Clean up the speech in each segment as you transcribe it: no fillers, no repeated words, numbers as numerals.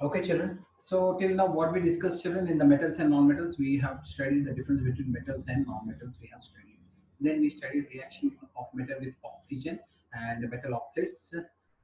Okay, children. So till now, what we discussed, children, in the metals and non-metals, we have studied the difference between metals and non-metals. We have studied. Then we studied reaction of metal with oxygen and metal oxides.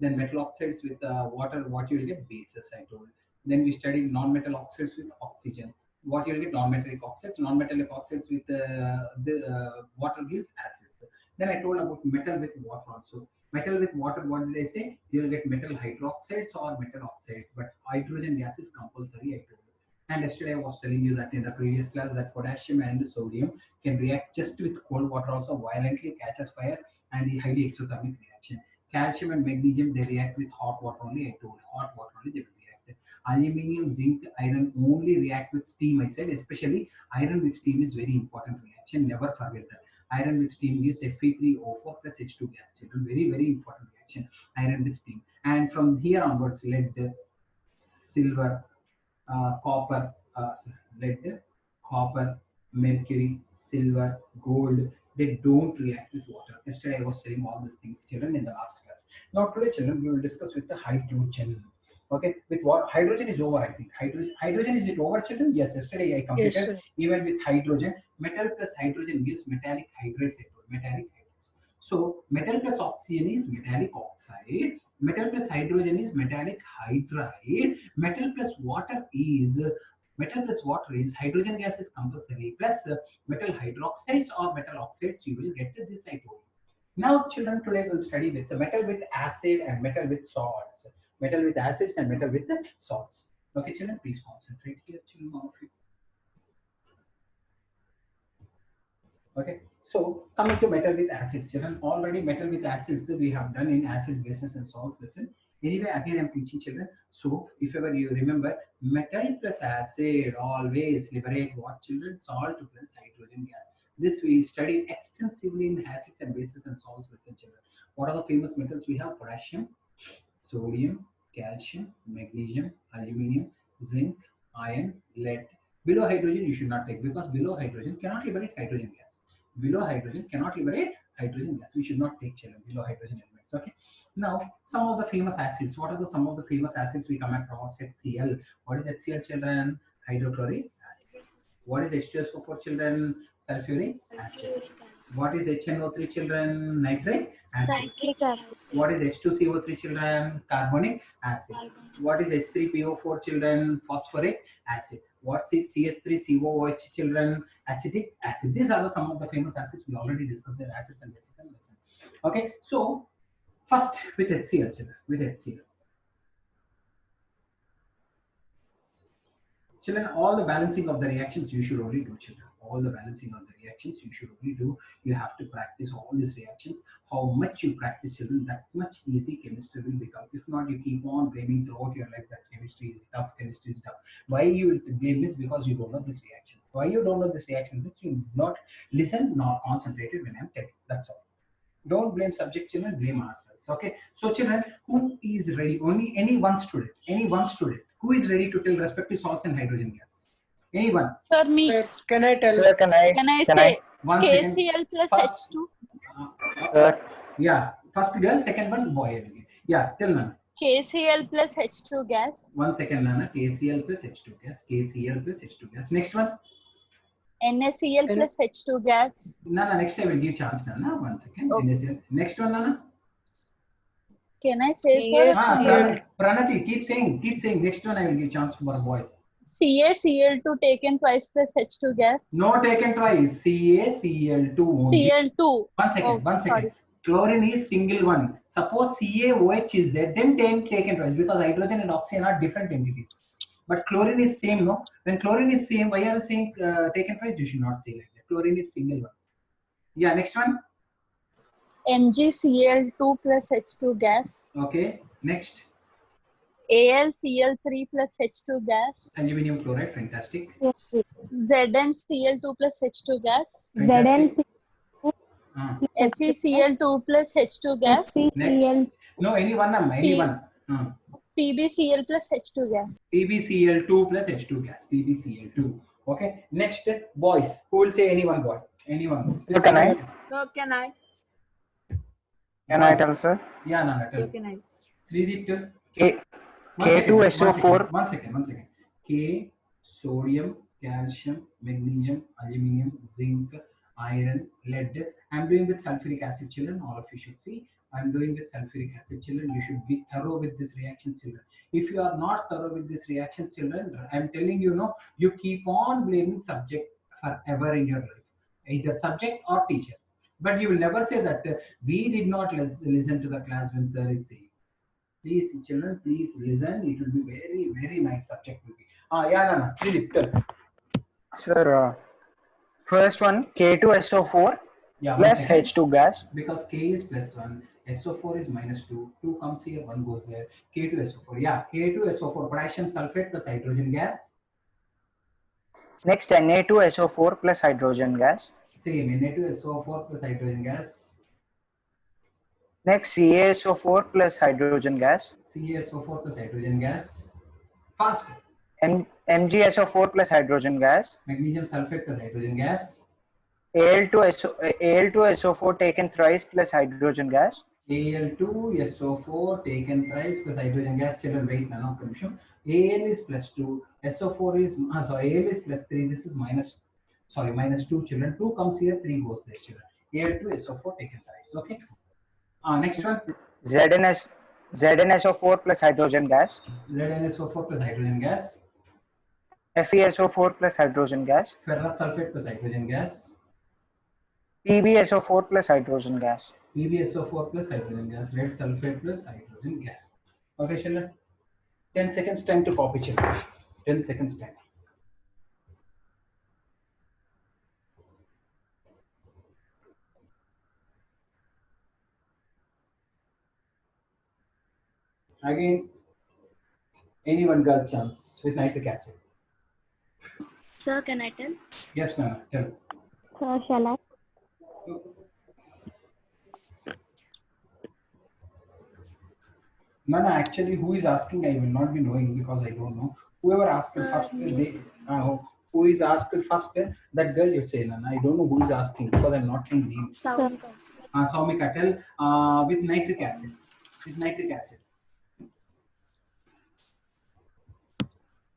Then metal oxides with water, what you will get bases, I told. Then we studied non-metal oxides with oxygen. What you will get non-metallic oxides. Non-metallic oxides with the water gives acids. Then I told about metal with water also. Metal with water, what did I say? You will get metal hydroxides or metal oxides, but hydrogen gas is compulsory, I told you. And yesterday I was telling you that in the previous class that potassium and sodium can react just with cold water also violently catches fire and the highly exothermic reaction. Calcium and magnesium they react with hot water only, I told. Hot water only they will react. Aluminium, zinc, iron only react with steam, I said. Especially iron with steam is very important reaction. Never forget that. Iron with steam gives Fe3O4 plus H2 gas. Children, very, very important reaction. Iron with steam. And from here onwards, lead, silver, copper, lead, copper, mercury, silver, gold, they don't react with water. Yesterday I was telling all these things, children, in the last class. Now today, children, we will discuss with the hydrogen. Okay, with what hydrogen is over, I think. Hydrogen is it over, children? Yes, yesterday I Yes, completed sir. even with hydrogen. Metal plus hydrogen gives metallic hydrates. Metallic hydrates. So metal plus oxygen is metallic oxide. Metal plus hydrogen is metallic hydride. Metal plus water is hydrogen gas is compulsory. Plus metal hydroxides or metal oxides, you will get this I told you. Now, children, today we'll study with the metal with acid and metal with salts. Metal with acids and metal with the salts. Okay, children, please concentrate here, children, all of you. Okay, so coming to metal with acids, children, already metal with acids we have done in acids, bases, and salts lesson. Anyway, again I'm teaching children. So if ever you remember, metal plus acid always liberate what, children? Salt plus hydrogen gas. This we studied extensively in acids and bases and salts lesson, children. What are the famous metals we have? Potassium, sodium, calcium, magnesium, aluminium, zinc, iron, lead. Below hydrogen you should not take because below hydrogen cannot liberate hydrogen gas. Below hydrogen cannot liberate hydrogen gas. We should not take, children, below hydrogen elements. Okay. Now some of the famous acids. What are the some of the famous acids we come across? HCl. What is HCl, children? Hydrochloric acid. What is H2SO for, children? Sulfuric acid. What is HNO3, children? Nitric acid. Nitric acid. What is H2CO3, children? Carbonic acid. What is H3PO4, children? Phosphoric acid. What is CH3COOH, children? Acetic acid. These are some of the famous acids we already discussed in acids and basic lesson. Okay, so first with HCl, children. With HCl. Children, all the balancing of the reactions you should only do, children. All the balancing of the reactions you should only do. You have to practice all these reactions. How much you practice, children, that much easy chemistry will become. If not, you keep on blaming throughout your life that chemistry is tough, chemistry is tough. Why you will blame this? Because you don't know this reaction. Why you don't know this reaction? This you not listen nor concentrated when I'm telling. That's all. Don't blame subject, children, blame ourselves. Okay, so children, who is ready? Only any one student, who is ready to tell respective salts and hydrogen gas? Anyone? Sir, me. Sir, can I tell? Sir, Can I say One second. KCl plus First, H2? Sir, yeah, first girl, second one boy. Yeah, tell Nana. KCl plus H2 gas. 1 second, Nana. KCl plus H2 gas. KCl plus H2 gas. Next one. NaCl plus H2 gas. Nana, next I will give chance, Nana. 1 second. Okay. NaCl. Next one, Nana. Can I say, Yes. sir? Pranati, keep saying. Next one I will give chance for boys. CaCl2 taken twice plus H2 gas. No taken twice. CaCl2 only. Cl2. 1 second. Oh, 1 second. sorry. Chlorine is single one. Suppose CaOH is there, then taken twice because hydrogen and oxygen are different entities. But chlorine is same, no? When chlorine is same, why are you saying taken twice? You should not say like that. Chlorine is single one. Yeah, next one. MgCl2 plus H2 gas. Okay, next. AlCl3 plus H2 gas. Aluminium chloride, fantastic. ZnCl2 plus H2 gas. Fantastic. FeCl2 plus H2 gas. Next. No, anyone, anyone. PbCl plus H2 gas. PbCl2 plus H2 gas. PbCl2. Okay, next, boys. Who will say anyone, boy? Anyone? Sir, can I? So can I? Can I tell, sir? Yeah, Nana, tell. So can I? Srideep, tell. K2SO4. One second. K, sodium, calcium, magnesium, aluminium, zinc, iron, lead. I'm doing with sulfuric acid, children. All of you should see. I'm doing with sulfuric acid, children. You should be thorough with this reaction, children. If you are not thorough with this reaction, children, I'm telling you, no, you keep on blaming subject forever in your life, either subject or teacher. But you will never say that we did not listen to the class when sir is saying. Please, children, please listen. It will be very, very nice subject. Will be. Yeah, Nana, Dilip, tell. Sir, first one K2SO4 Yeah, plus 1 second. H2 gas. Because K is +1, SO4 is -2, 2 comes here, 1 goes there. K2SO4. Yeah, K2SO4, potassium sulfate plus hydrogen gas. Next Na2SO4 plus hydrogen gas. Same, Na2SO4 plus hydrogen gas. Next CaSO4 plus hydrogen gas. CaSO4 plus hydrogen gas. Fast. MgSO4 plus hydrogen gas. Magnesium sulfate plus hydrogen gas. Al2SO4 taken thrice plus hydrogen gas. Al2SO4 taken thrice plus hydrogen gas. Children, wait now, confusion. Al is +2, SO4 is sorry, Al is +3. This is -2. Children, 2 comes here, 3 goes there. Children, Al2SO4 taken thrice. Okay. Next one. ZnSO4 plus hydrogen gas. ZnSO4 plus hydrogen gas. FeSO4 plus hydrogen gas. Ferrous sulfate plus hydrogen gas. PbSO4 plus hydrogen gas. PbSO4 plus hydrogen gas. Lead sulfate plus hydrogen gas. Okay, children. 10 seconds time to copy, children. 10 seconds time. Again, anyone got chance with nitric acid? Sir, can I tell? Yes, Nana, tell. Sir, shall I? Nana, actually, who is asking, I will not be knowing because I don't know. Whoever asked first, Miss. who is asked first, that girl you say, Nana. I don't know who is asking because I'm not saying names. Saumika. Saumika, tell with nitric acid. With nitric acid.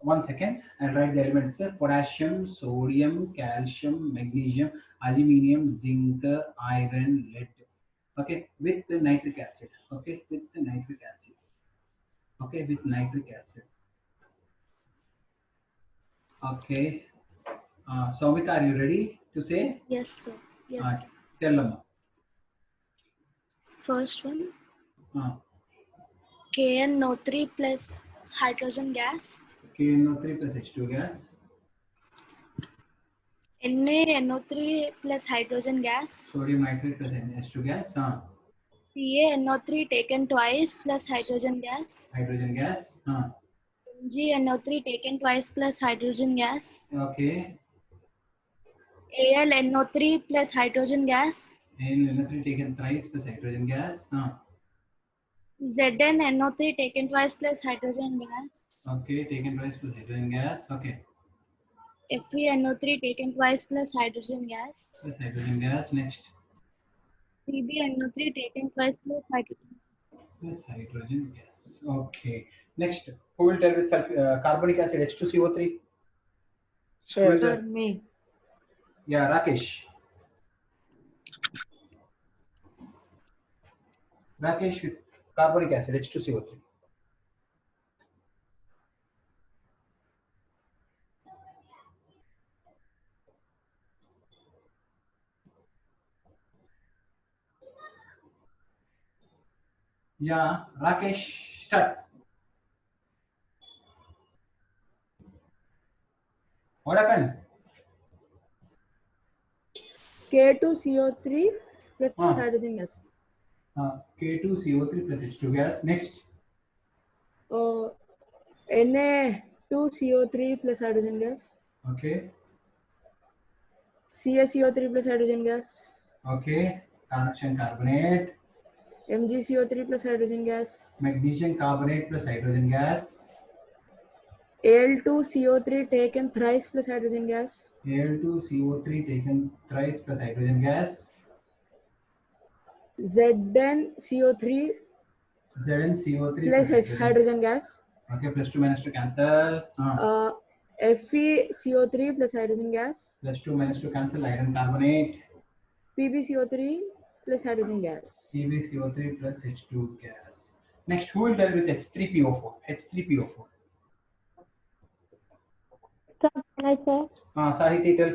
1 second, I'll write the elements: potassium, sodium, calcium, magnesium, aluminium, zinc, iron, lead. Okay, with the nitric acid. Okay, with the nitric acid. Okay, with nitric acid. Okay. Saumika, are you ready to say? Yes, sir. Yes. Tell them. First one. KNO3 plus hydrogen gas. KNO3 plus H2 gas. NaNO3 plus hydrogen gas. Sodium nitrate plus H2 gas. CaNO3 taken twice plus hydrogen gas. Hydrogen gas. MgNO3 taken twice plus hydrogen gas. Okay. AlNO3 plus hydrogen gas. NO3 taken thrice plus hydrogen gas. ZnNO3 taken twice plus hydrogen gas. Okay, taken twice plus hydrogen gas. Okay. FeNO3 taken twice plus hydrogen gas. Plus hydrogen gas. Next. PbNO3 taken twice plus hydrogen. Plus hydrogen gas. Okay. Next. Who will tell with carbonic acid H2CO3? Sir, me. Yeah, Rakesh. Rakesh with carbonic acid H2CO3. Yeah, Rakesh, start. What happened? K2CO3 plus hydrogen gas. K2CO3 plus H2 gas. Next. Na2CO3 plus hydrogen gas. Okay. CaCO3 plus hydrogen gas. Okay. Calcium carbonate. MgCO3 plus hydrogen gas. Magnesium carbonate plus hydrogen gas. Al2CO3 taken thrice plus hydrogen gas. Al2CO3 taken thrice plus hydrogen gas. ZnCO3 ZnCO3 plus hydrogen gas. Okay, plus 2 minus 2 cancel. FeCO3 plus hydrogen gas. Plus 2 minus 2 cancel. Iron carbonate. PbCO3 plus hydrogen gas. PbCO3 plus H2 gas. Next, who will tell with H3PO4? H3PO4. Sir, can I say? Sahiti, tell.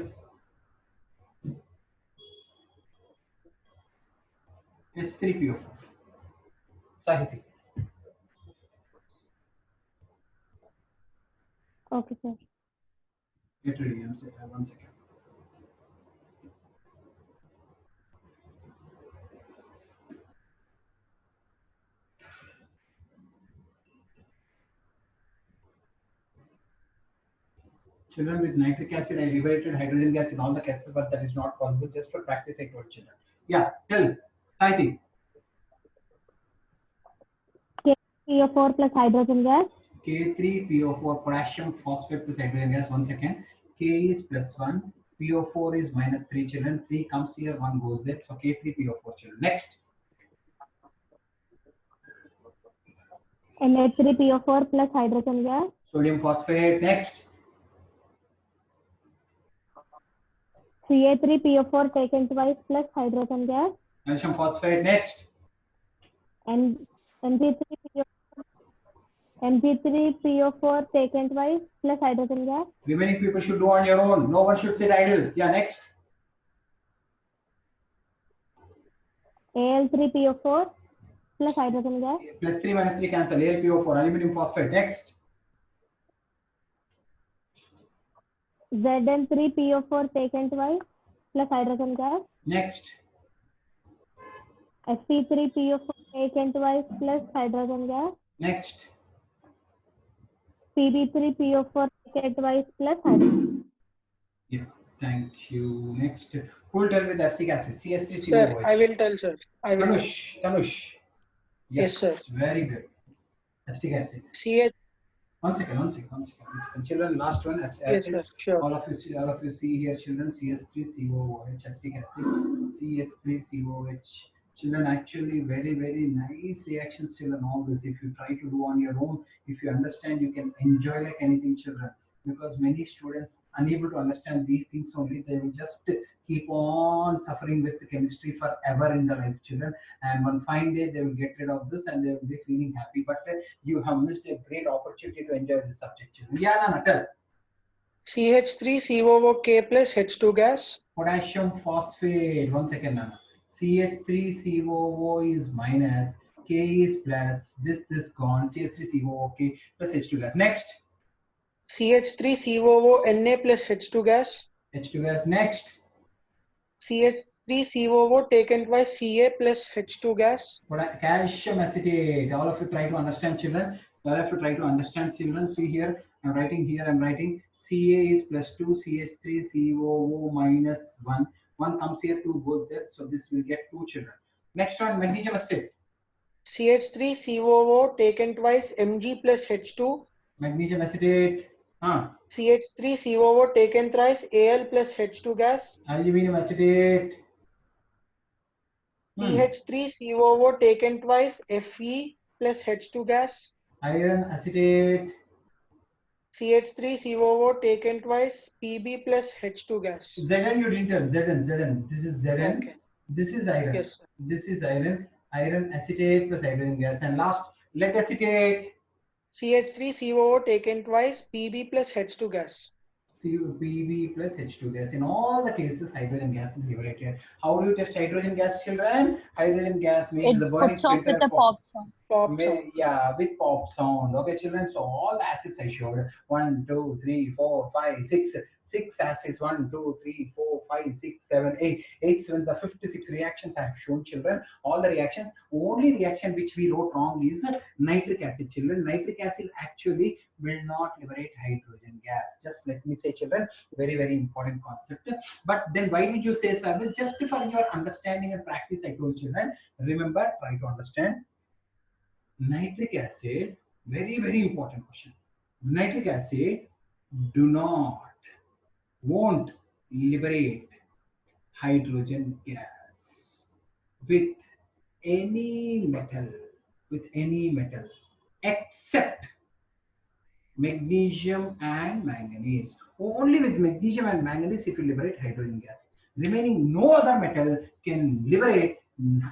H3PO4. Sahiti. Okay, sir. Get ready. I'm saying 1 second. Children, with nitric acid, I liberated hydrogen gas in all the cases, but that is not possible. Just for practice, I told children. Yeah, tell. Sahiti. K3PO4 plus hydrogen gas. K3PO4 potassium phosphate plus hydrogen gas. 1 second. K is plus 1. PO4 is minus 3 children. 3 comes here, 1 goes there. So K3PO4 children. Next. Na3PO4 plus hydrogen gas. Sodium phosphate. Next. Ca3PO4 taken twice plus hydrogen gas. Calcium phosphate. Next. And Mg3PO4 taken twice plus hydrogen gas. Remaining people should do on your own. No one should sit idle. Yeah, next. Al3PO4 plus hydrogen gas. Plus 3 minus 3 cancel. AlPO4. Aluminum phosphate. Next. Zn3PO4 taken twice plus hydrogen gas. Next. Sp3PO4 taken twice plus hydrogen gas. Next. Pb3PO4 taken twice plus hydrogen. Yeah, thank you. Next. Who will tell with acetic acid? CH3COOH. Sir, I will tell, sir. I will. Tanush. Yes, sir. Very good. Acetic acid. CH. 1 second. Children, last one. Yes, sir. Sure. All of you see here, children. CH3COOH, acetic acid. CH3COOH. Children, actually very nice reactions. Children, all this. If you try to do on your own, if you understand, you can enjoy like anything, children. Because many students unable to understand these things only, they will just keep on suffering with chemistry forever in their life, children. And one fine day they will get rid of this and they will be feeling happy. But you have missed a great opportunity to enjoy this subject, children. Yeah, Nana, tell. CH3COOK plus H2 gas. Potassium phosphate. 1 second, Nana. CH3COO is minus, K is plus, this gone, CH3COOK plus H2 gas. Next. CH3COO Na plus H2 gas. H2 gas. Next. CH3COO taken twice Ca plus H2 gas. Calcium acetate. All of you try to understand, children. See here, I'm writing Ca is plus 2, CH3COO minus 1. 1 comes here, 2 goes there. So this will get 2, children. Next one, magnesium acetate. CH3COO taken twice Mg plus H2. Magnesium acetate. CH3COO taken thrice Al plus H2 gas. Aluminum acetate. CH3COO taken twice Fe plus H2 gas. Iron acetate. CH3COO taken twice Pb plus H2 gas. Zn you didn't tell. Zn. This is Zn. Okay. This is iron. Yes, sir. This is iron. Iron acetate plus hydrogen gas. And last, lead acetate. CH3COO taken twice Pb plus H2 gas. Pb plus H2 gas. In all the cases, hydrogen gas is liberated. How do you test hydrogen gas, children? Hydrogen gas makes It the burning puts off with filter a pop sound. Pop sound. Yeah, with pop sound. Okay, children. So all the acids I showed 1, 2, 3, 4, 5, 6. 6 acids 1, 2, 3, 4, 5, 6, 7, 8. 8 sevens are 56 reactions I have shown, children. All the reactions. Only reaction which we wrote wrong is nitric acid, children. Nitric acid actually will not liberate hydrogen gas. Just let me say, children, very important concept. But then why did you say service? Just for your understanding and practice, I told children. Remember, try to understand. Nitric acid, very important question. Nitric acid won't liberate hydrogen gas with any metal except Magnesium and manganese. Only with magnesium and manganese it will liberate hydrogen gas. Remaining no other metal can liberate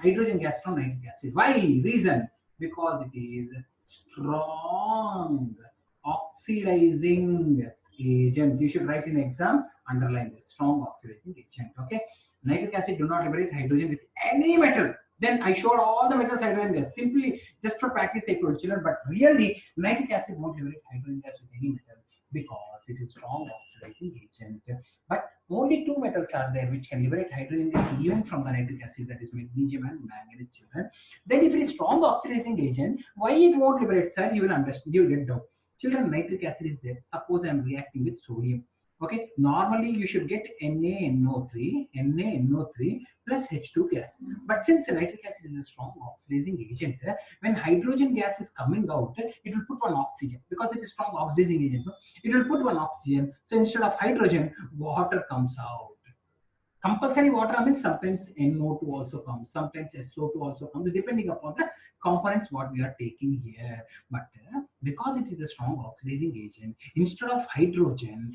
hydrogen gas from nitric acid. Why? Reason, because it is strong oxidizing agent. You should write in exam, underline this, strong oxidizing agent. Okay, nitric acid do not liberate hydrogen with any metal. Then I showed all the metals hydrogen gas simply just for practice I told children, but really nitric acid won't liberate hydrogen gas with any metal because it is strong oxidizing agent. But only two metals are there which can liberate hydrogen gas even from the nitric acid, that is magnesium and manganese, children. Then if it is strong oxidizing agent, why it won't liberate, sir? You will understand, you will get doubt. Children, nitric acid is there. Suppose I am reacting with sodium. Okay, normally you should get NaNO3 plus H2 gas. But since nitric acid is a strong oxidizing agent, when hydrogen gas is coming out, it will put one oxygen because it is strong oxidizing agent. It will put one oxygen. So instead of hydrogen, water comes out. Compulsory water means sometimes NO2 also comes, sometimes SO2 also comes, depending upon the components what we are taking here. But because it is a strong oxidizing agent, instead of hydrogen,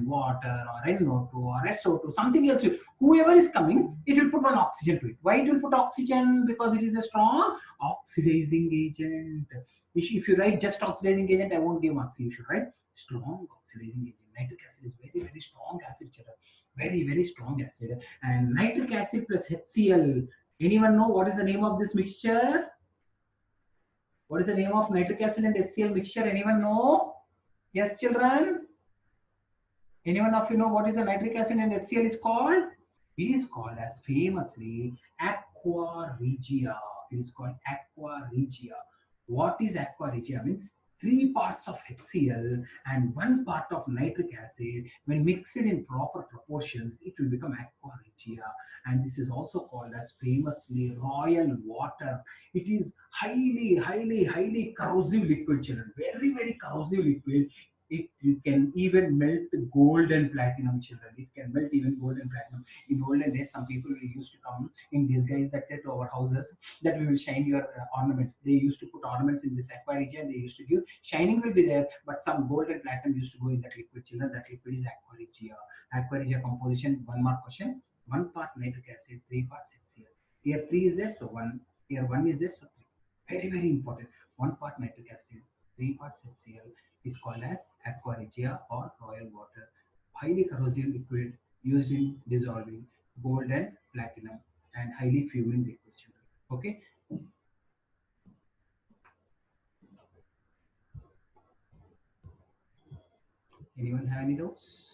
water or NO2 or SO2, something else, whoever is coming, it will put one oxygen to it. Why it will put oxygen? Because it is a strong oxidizing agent. If you write just oxidizing agent, I won't give marks. You should write strong oxidizing agent. Nitric acid is very, very strong acid, children. Very, very strong acid. And nitric acid plus HCl. Anyone know what is the name of this mixture? What is the name of nitric acid and HCl mixture? Anyone know? Yes, children? Anyone of you know what is the nitric acid and HCl is called? It is called as famously aqua regia. It is called aqua regia. What is aqua regia? Means 3 parts of HCl and 1 part of nitric acid. When mixed in proper proportions, it will become aqua regia. And this is also called as famously royal water. It is highly, highly, highly corrosive liquid, children. Very, very corrosive liquid. You can even melt gold and platinum, children. It can melt even gold and platinum. In olden days, some people used to come in disguise that to our houses that we will shine your ornaments. They used to put ornaments in this aqua regia. They used to give shining will be there, but some gold and platinum used to go in that liquid, children. That liquid is aqua regia. Aqua regia composition. 1 mark question. 1 part nitric acid, 3 parts HCl. Here 3 is there, so 1. Here 1 is there, so 3. Very, very important. 1 part nitric acid, 3 parts HCl is called as aqua regia or royal water. Highly corrosive liquid used in dissolving gold and platinum and highly fuming liquid, children. Okay. Anyone have any doubts?